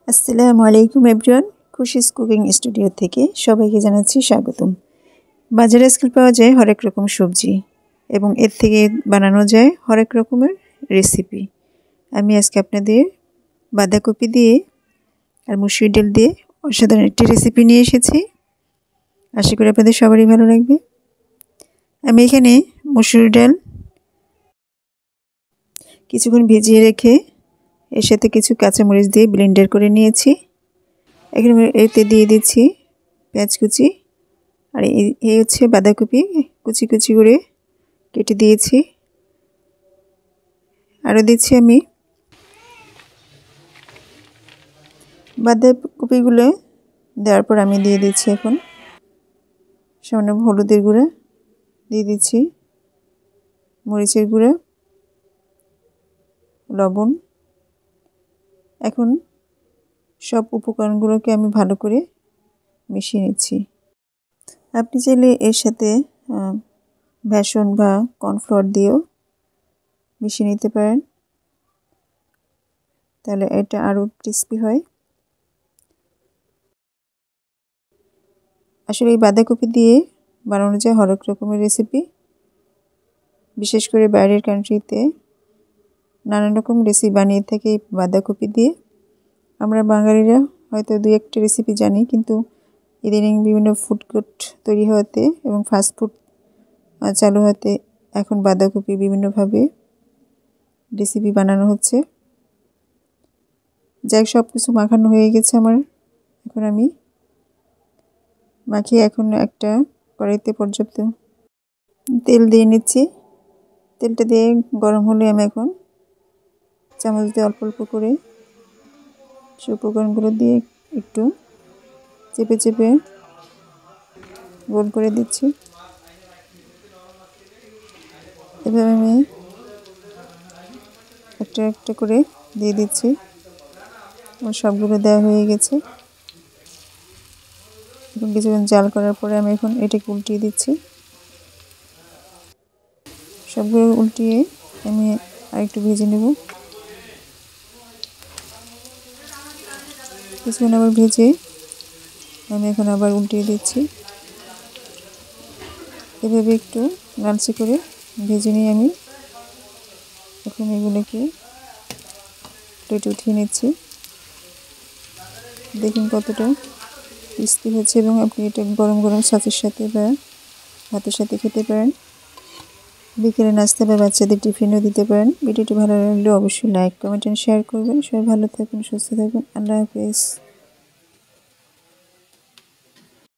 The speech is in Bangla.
আসসালামু আলাইকুম এভরিওয়ান, খুশিস কুকিং স্টুডিও থেকে সবাইকে জানাচ্ছি স্বাগতম। বাজারে আজকাল পাওয়া যায় হরেক রকম সবজি এবং এর থেকে বানানো যায় হরেক রকমের রেসিপি। আমি আজকে আপনাদের বাঁধাকপি দিয়ে আর মসুর ডাল দিয়ে অসাধারণ একটি রেসিপি নিয়ে এসেছি। আশা করি আপনাদের সবারই ভালো লাগবে। আমি এখানে মসুর ডাল কিছুক্ষণ ভিজিয়ে রেখে এর সাথে কিছু কাঁচামরিচ দিয়ে ব্লেন্ডার করে নিয়েছি। এখানে এতে দিয়ে দিচ্ছি পেঁয়াজ কুচি, আর এই হচ্ছে বাঁধাকপি কুচি কুচি করে কেটে দিয়েছি। আরও দিচ্ছি আমি বাঁধাকপিগুলো দেওয়ার পর আমি দিয়ে দিচ্ছি এখন সামান্য হলুদের গুঁড়া, দিয়ে দিচ্ছি মরিচের গুঁড়া, লবণ। এখন সব উপকরণগুলোকে আমি ভালো করে মিশিয়ে নিচ্ছি। আপনি চাইলে এর সাথে বেসন বা কর্নফ্লাওয়ার দিয়েও মিশিয়ে নিতে পারেন, তাহলে এটা আরও ক্রিস্পি হয়। আসলে এই বাঁধাকপি দিয়ে বানানো যায় হরেক রকমের রেসিপি, বিশেষ করে বাইরের কান্ট্রিতে নানান রকম রেসিপি বানিয়ে থাকে বাঁধাকপি দিয়ে। আমরা বাঙালিরা হয়তো দুই একটা রেসিপি জানি, কিন্তু ইদানিং বিভিন্ন ফুড কোর্ট তৈরি হওয়াতে এবং ফাস্টফুড চালু হতে এখন বাঁধাকপি বিভিন্নভাবে রেসিপি বানানো হচ্ছে। যাই সব কিছু মাখানো হয়ে গেছে আমার। এখন আমি মাখিয়ে এখন একটা কড়াইতে পর্যাপ্ত তেল দিয়ে নিচ্ছি। তেলটা দিয়ে গরম হলে আমি এখন চামচ দিয়ে অল্প অল্প করে সব উপকরণগুলো দিয়ে একটু চেপে চেপে গোল করে দিচ্ছি। এভাবে আমি একটা একটা করে দিয়ে দিচ্ছি। আমার সবগুলো দেওয়া হয়ে গেছে। এখন কিছুক্ষণ জাল করার পরে আমি এখন এটাকে উল্টিয়ে দিচ্ছি। সবগুলো উল্টিয়ে আমি আরেকটু ভেজে নেব। কিছুক্ষণ আবার ভেজে আমি এখন আবার উল্টিয়ে দিচ্ছি। এভাবে একটু লালচে করে ভেজে নিয়ে আমি এখন এগুলোকে প্লেটে উঠিয়ে নিচ্ছি। দেখুন কতটা ক্রিস্পি হচ্ছে, এবং আপনি এটা গরম গরম সাথের সাথে বা ভাতের সাথে খেতে পারেন। বিকেলে নাস্তা বা বাচ্চাদের টিফিনও দিতে পারেন। ভিডিওটি ভালো লাগলে অবশ্যই লাইক, কমেন্ট এন্ড শেয়ার করবেন। সবাই ভালো থাকুন, সুস্থ থাকুন। আল্লাহ হাফেজ।